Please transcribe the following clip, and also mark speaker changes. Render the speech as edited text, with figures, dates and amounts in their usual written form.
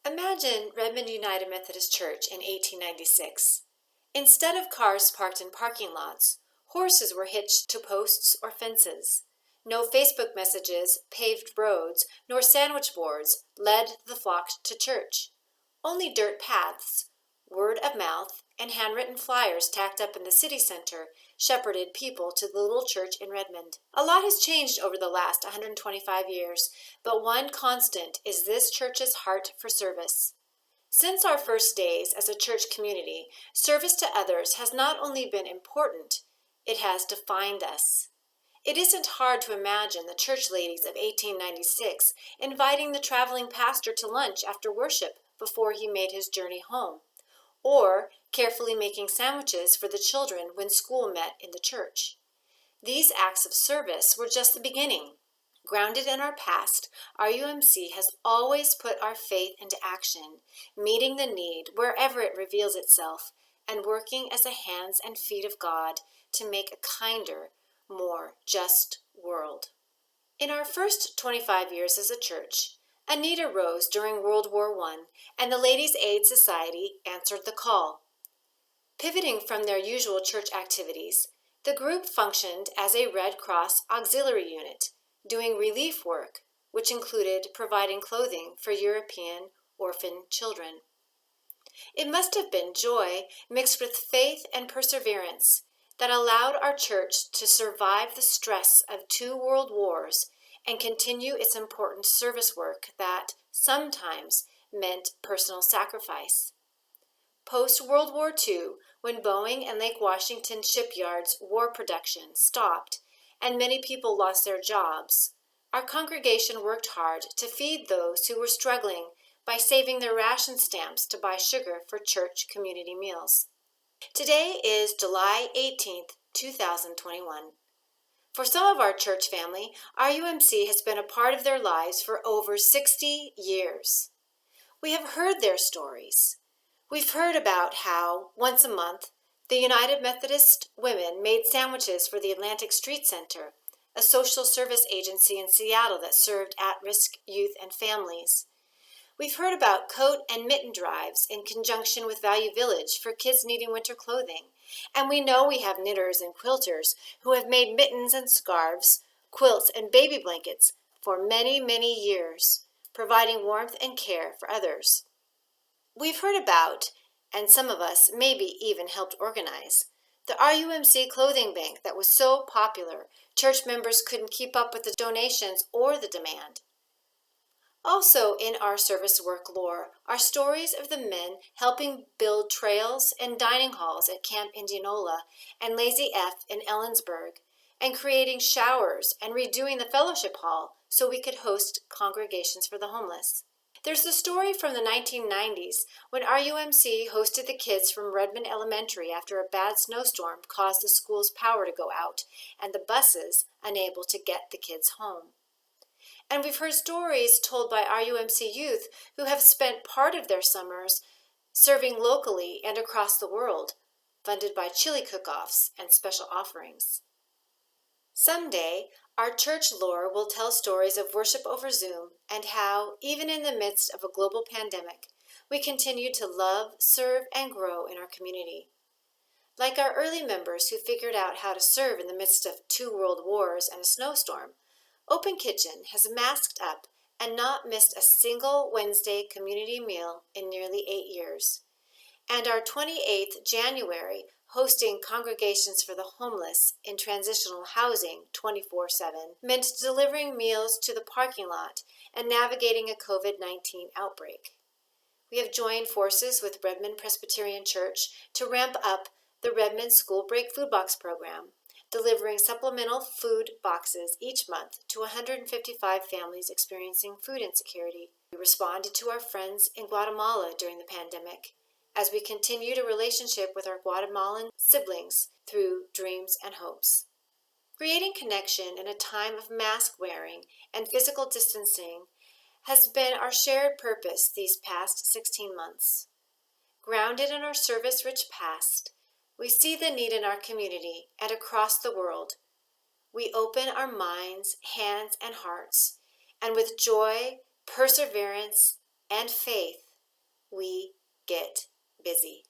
Speaker 1: Imagine Redmond United Methodist Church in 1896. Instead of cars parked in parking lots, horses were hitched to posts or fences. No Facebook messages, paved roads, nor sandwich boards led the flock to church. Only dirt paths, word of mouth, and handwritten flyers tacked up in the city center shepherded people to the little church in Redmond. A lot has changed over the last 125 years, but one constant is this church's heart for service. Since our first days as a church community, service to others has not only been important, it has defined us. It isn't hard to imagine the church ladies of 1896 inviting the traveling pastor to lunch after worship before he made his journey home, or carefully making sandwiches for the children when school met in the church. These acts of service were just the beginning. Grounded in our past, RUMC has always put our faith into action, meeting the need wherever it reveals itself, and working as the hands and feet of God to make a kinder, more just world. In our first 25 years as a church, a need arose during World War I, and the Ladies' Aid Society answered the call. Pivoting from their usual church activities, the group functioned as a Red Cross auxiliary unit, doing relief work, which included providing clothing for European orphan children. It must have been joy mixed with faith and perseverance that allowed our church to survive the stress of 2 world wars and continue its important service work that sometimes meant personal sacrifice. Post-World War II, when Boeing and Lake Washington shipyards' war production stopped and many people lost their jobs, our congregation worked hard to feed those who were struggling by saving their ration stamps to buy sugar for church community meals. Today is July 18th, 2021. For some of our church family, RUMC has been a part of their lives for over 60 years. We have heard their stories. We've heard about how, once a month, the United Methodist Women made sandwiches for the Atlantic Street Center, a social service agency in Seattle that served at-risk youth and families. We've heard about coat and mitten drives in conjunction with Value Village for kids needing winter clothing. And we know we have knitters and quilters who have made mittens and scarves, quilts and baby blankets for many, many years, providing warmth and care for others. We've heard about, and some of us maybe even helped organize, the RUMC clothing bank that was so popular, church members couldn't keep up with the donations or the demand. Also in our service work lore are stories of the men helping build trails and dining halls at Camp Indianola and Lazy F in Ellensburg, and creating showers and redoing the fellowship hall so we could host congregations for the homeless. There's the story from the 1990s when RUMC hosted the kids from Redmond Elementary after a bad snowstorm caused the school's power to go out and the buses unable to get the kids home. And we've heard stories told by RUMC youth who have spent part of their summers serving locally and across the world, funded by chili cook-offs and special offerings. Someday, our church lore will tell stories of worship over Zoom and how, even in the midst of a global pandemic, we continue to love, serve, and grow in our community. Like our early members who figured out how to serve in the midst of 2 world wars and a snowstorm, Open Kitchen has masked up and not missed a single Wednesday community meal in nearly 8 years. And our 28th January hosting congregations for the homeless in transitional housing 24/7 meant delivering meals to the parking lot and navigating a COVID-19 outbreak. We have joined forces with Redmond Presbyterian Church to ramp up the Redmond School Break Food Box program, delivering supplemental food boxes each month to 155 families experiencing food insecurity. We responded to our friends in Guatemala during the pandemic as we continued a relationship with our Guatemalan siblings through Dreams and Hopes. Creating connection in a time of mask wearing and physical distancing has been our shared purpose these past 16 months. Grounded in our service-rich past, we see the need in our community and across the world. We open our minds, hands, and hearts, and with joy, perseverance, and faith, we get busy.